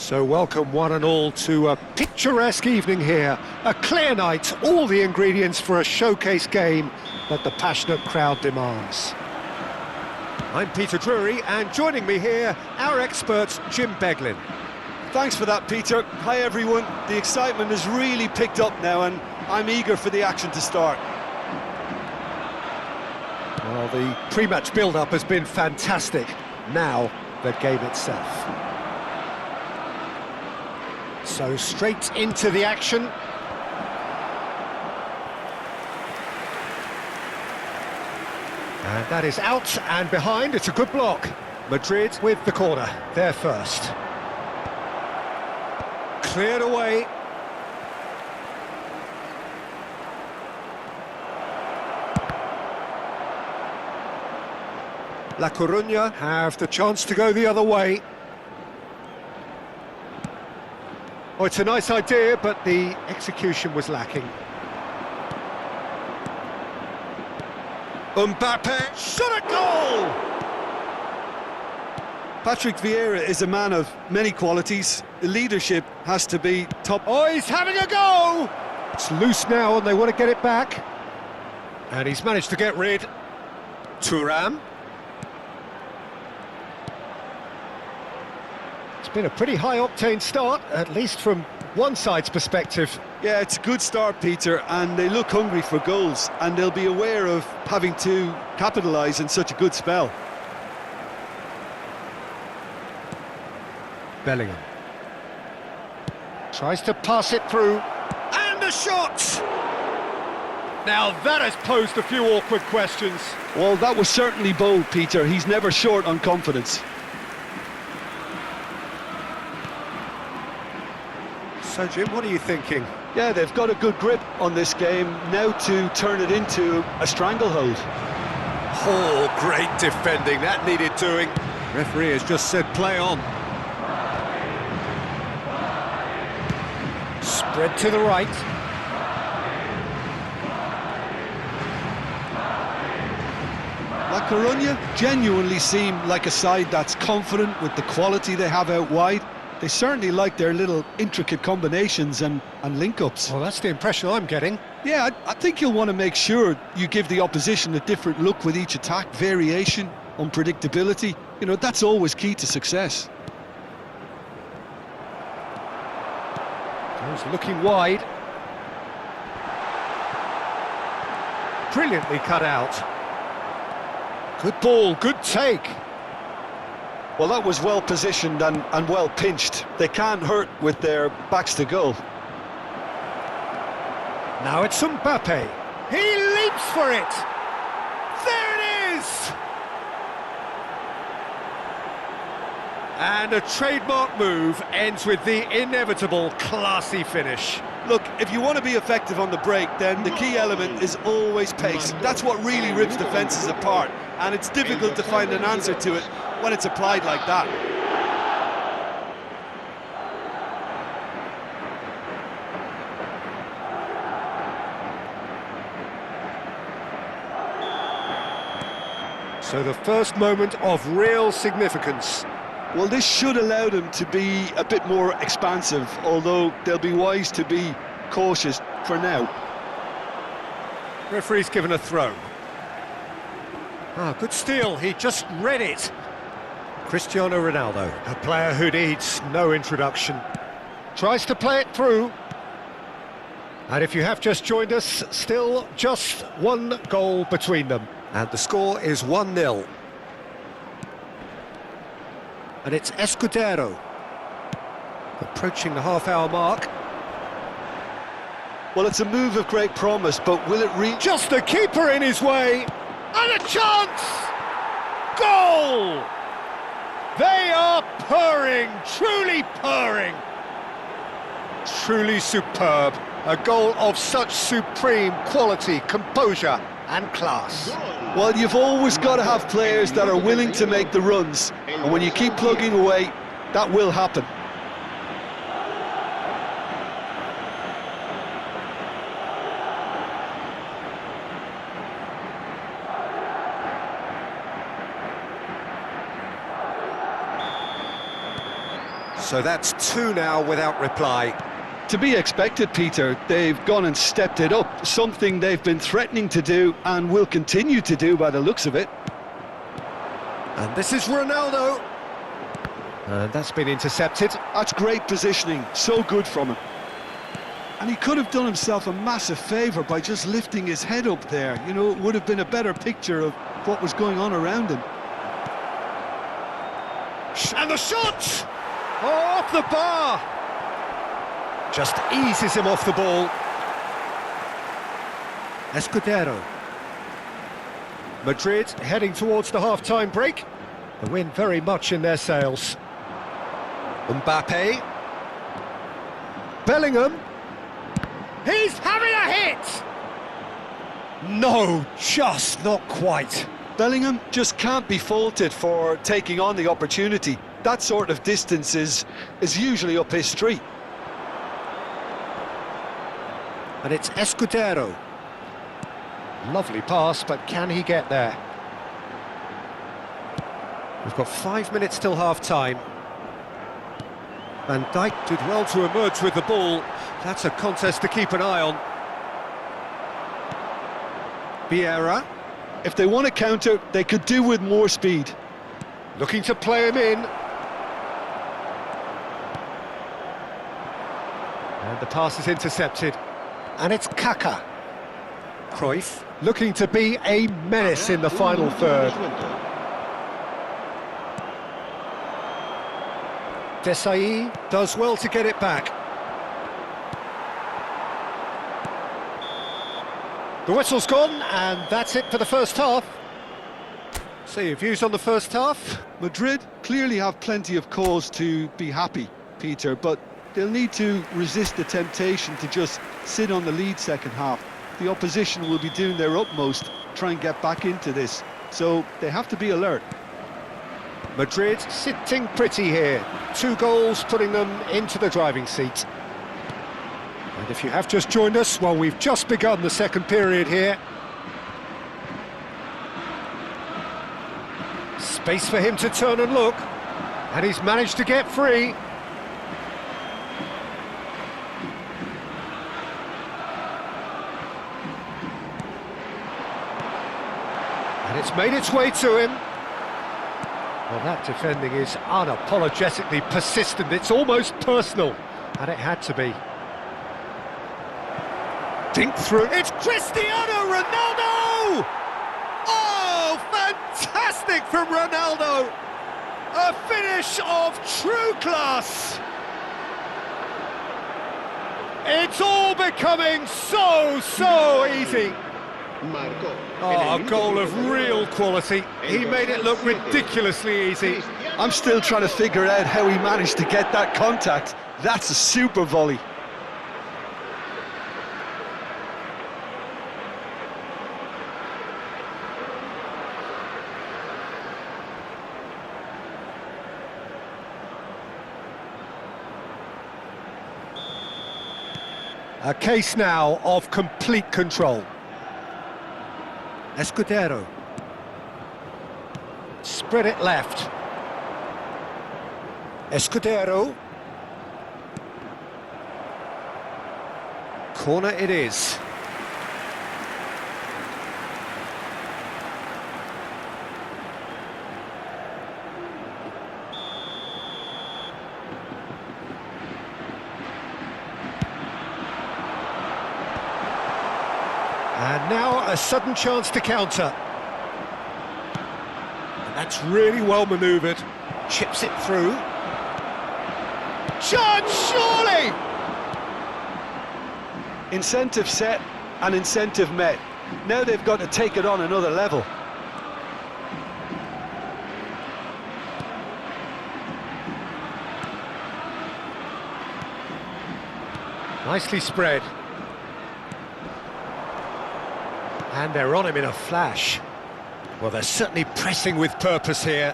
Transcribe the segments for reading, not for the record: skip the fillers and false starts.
So welcome one and all to a picturesque evening here. A clear night, all the ingredients for a showcase game that the passionate crowd demands. I'm Peter Drury, and joining me here, our expert Jim Beglin. Thanks for that, Peter. Hi everyone. The excitement has really picked up now and I'm eager for the action to start. Well, the pre-match build-up has been fantastic. Now, the game itself. So straight into the action. And that is out and behind. It's a good block. Madrid with the corner. They're first. Cleared away. La Coruña have the chance to go the other way. Oh, it's a nice idea, but the execution was lacking. Mbappe, shot a goal! Patrick Vieira is a man of many qualities. The leadership has to be top. Oh, he's having a go! It's loose now and they want to get it back. And he's managed to get rid. Thuram. It's been a pretty high-octane start, at least from one side's perspective. Yeah, it's a good start, Peter, and they look hungry for goals, and they'll be aware of having to capitalise in such a good spell. Bellingham. Tries to pass it through. And a shot! Now that has posed a few awkward questions. Well, that was certainly bold, Peter. He's never short on confidence. So, Jim, what are you thinking? Yeah, they've got a good grip on this game, now to turn it into a stranglehold. Oh, great defending, that needed doing. Referee has just said play on. Spread to the right. La Coruña genuinely seem like a side that's confident with the quality they have out wide. They certainly like their little intricate combinations and link-ups. Well, that's the impression I'm getting. Yeah, I think you'll want to make sure you give the opposition a different look with each attack. Variation, unpredictability, you know, that's always key to success. Goes looking wide. Brilliantly cut out. Good ball, good take. Well, that was well positioned and well pinched. They can't hurt with their backs to goal. Now it's Mbappe. He leaps for it. There it is! And a trademark move ends with the inevitable classy finish. Look, if you want to be effective on the break, then the key element is always pace. That's what really rips defences apart, and it's difficult to find an answer to it when it's applied like that. So the first moment of real significance. Well, this should allow them to be a bit more expansive, although they'll be wise to be cautious for now. Referee's given a throw. Ah, good steal, he just read it. Cristiano Ronaldo, a player who needs no introduction. Tries to play it through. And if you have just joined us, still just one goal between them. And the score is 1-0. And it's Escudero. Approaching the half-hour mark. Well, it's a move of great promise, but will it reach? Just the keeper in his way. And a chance! Goal! They are purring, truly purring. Truly superb. A goal of such supreme quality, composure and class. Well, you've always got to have players that are willing to make the runs, and when you keep plugging away, that will happen. So that's two now without reply. To be expected, Peter. They've gone and stepped it up, something they've been threatening to do and will continue to do by the looks of it. And this is Ronaldo. And that's been intercepted. That's great positioning, so good from him. And he could have done himself a massive favour by just lifting his head up there. You know, it would have been a better picture of what was going on around him. And the shot! Oh, off the bar! Just eases him off the ball. Escudero. Madrid heading towards the half-time break. The win very much in their sails. Mbappe. Bellingham. He's having a hit! No, just not quite. Bellingham just can't be faulted for taking on the opportunity. That sort of distance is usually up his street. And it's Escudero. Lovely pass, but can he get there? We've got 5 minutes till half-time. Van Dijk did well to emerge with the ball. That's a contest to keep an eye on. Vieira. If they want to counter, they could do with more speed. Looking to play him in. And the pass is intercepted. And it's Kaka. Cruyff looking to be a menace in the final third. Desai does well to get it back. The whistle's gone, and that's it for the first half. So your views on the first half? Madrid clearly have plenty of cause to be happy, Peter, but they'll need to resist the temptation to just sit on the lead second half. The opposition will be doing their utmost to try and get back into this, so they have to be alert. Madrid sitting pretty here. 2 goals putting them into the driving seat. And if you have just joined us, well, we've just begun the second period here. Space for him to turn and look. And he's managed to get free. And it's made its way to him. Well, that defending is unapologetically persistent. It's almost personal. And it had to be. Dink through. It's Cristiano Ronaldo! Oh, fantastic from Ronaldo! A finish of true class! It's all becoming so easy. Oh, a goal of real quality. He made it look ridiculously easy. I'm still trying to figure out how he managed to get that contact. That's a super volley. A case now of complete control. Escudero. Spread it left. Escudero. Corner it is. And now a sudden chance to counter. And that's really well manoeuvred. Chips it through. Chance, surely! Incentive set and incentive met. Now they've got to take it on another level. Nicely spread. And they're on him in a flash. Well, they're certainly pressing with purpose here.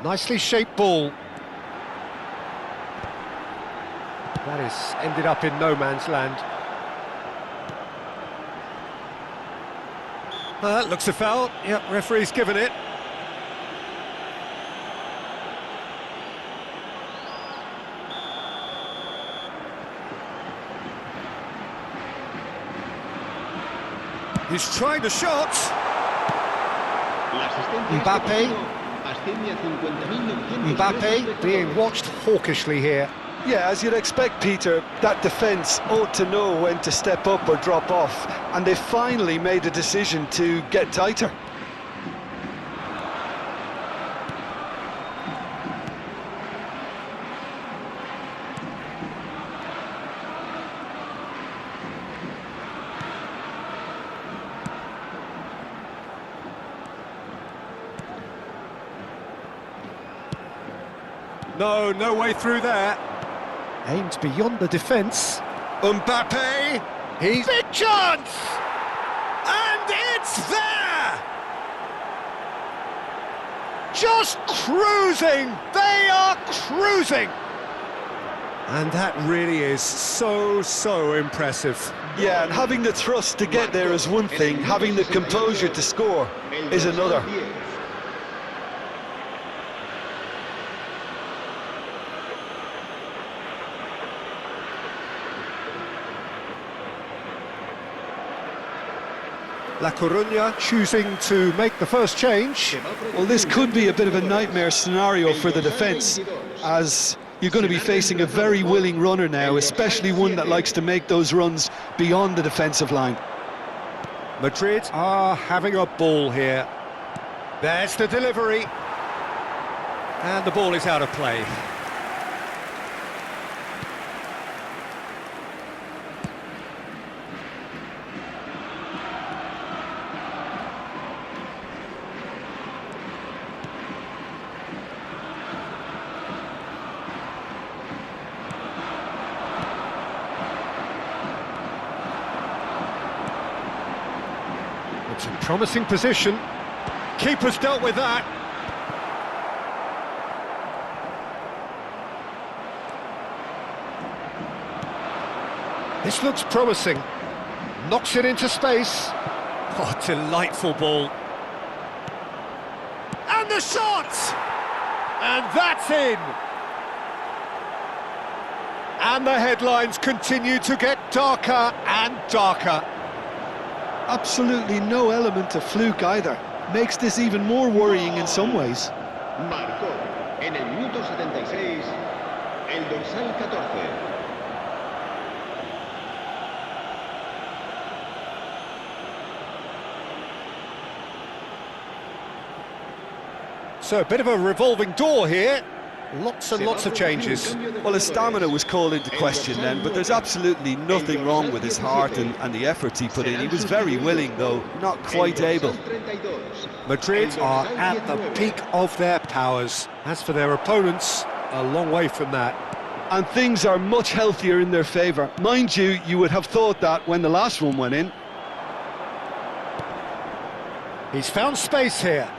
Nicely shaped ball. That has ended up in no man's land. That looks a foul. Yep, referee's given it. He's trying the shot. Mbappe being watched hawkishly here. Yeah, as you'd expect, Peter, that defence ought to know when to step up or drop off, and they finally made a decision to get tighter. No way through there. Aimed beyond the defence. Mbappe, he's big chance! And it's there! Just cruising! They are cruising! And that really is so impressive. Yeah, and having the thrust to get there is one thing, having the composure to score is another. La Coruña choosing to make the first change. Well, this could be a bit of a nightmare scenario for the defence, as you're going to be facing a very willing runner now, especially one that likes to make those runs beyond the defensive line. Madrid are having a ball here. There's the delivery. And the ball is out of play. It's a promising position. Keeper's dealt with that. This looks promising. Knocks it into space. Oh, delightful ball. And the shot! And that's in! And the headlines continue to get darker and darker. Absolutely no element of fluke either. Makes this even more worrying in some ways. Marcó en el minuto 76 el dorsal 14. So a bit of a revolving door here. Lots and lots of changes. Well, his stamina was called into question then, but there's absolutely nothing wrong with his heart and the efforts he put in. He was very willing, though, not quite able. Madrid are at the peak of their powers. As for their opponents, a long way from that. And things are much healthier in their favour. Mind you, you would have thought that when the last one went in. He's found space here.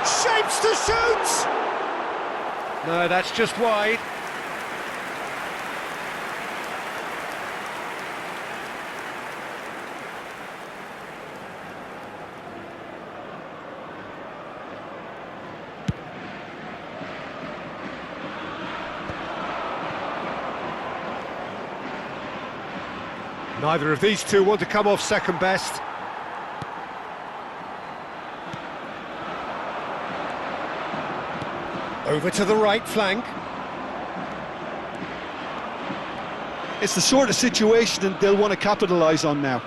Shapes to shoot! No, that's just wide. Neither of these two want to come off second best. Over to the right flank. It's the sort of situation that they'll want to capitalise on now.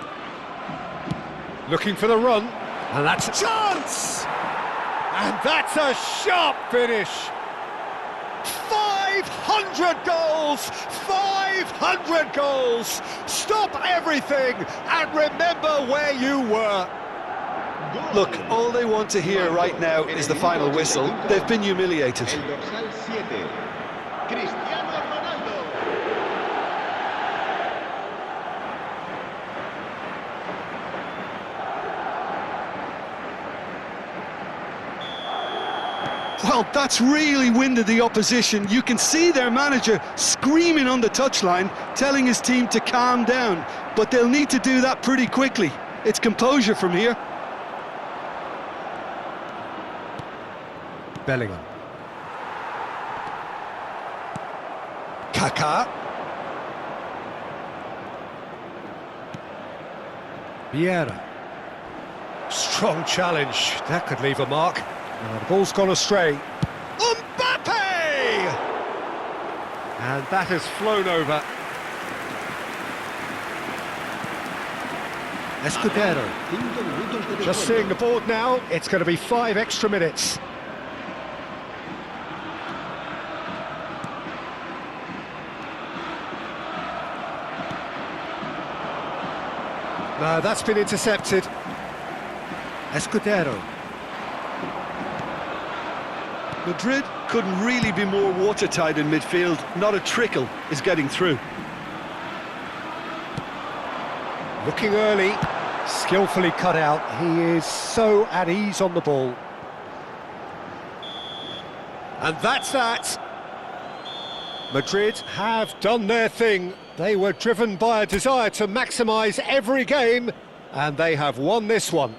Looking for the run, and that's a chance! And that's a sharp finish! 500 goals! 500 goals! Stop everything and remember where you were! Look, all they want to hear right now is the final whistle. They've been humiliated. El dorsal 7, Cristiano Ronaldo. Well, that's really winded the opposition. You can see their manager screaming on the touchline, telling his team to calm down. But they'll need to do that pretty quickly. It's composure from here. Bellingham. Kaká. Vieira. Strong challenge. That could leave a mark. The ball's gone astray. Mbappe! And that has flown over. Escudero. Just seeing the board now, it's going to be 5 extra minutes. No, that's been intercepted. Escudero. Madrid couldn't really be more watertight in midfield. Not a trickle is getting through. Looking early, skillfully cut out. He is so at ease on the ball. And that's that. Madrid have done their thing. They were driven by a desire to maximise every game, and they have won this one.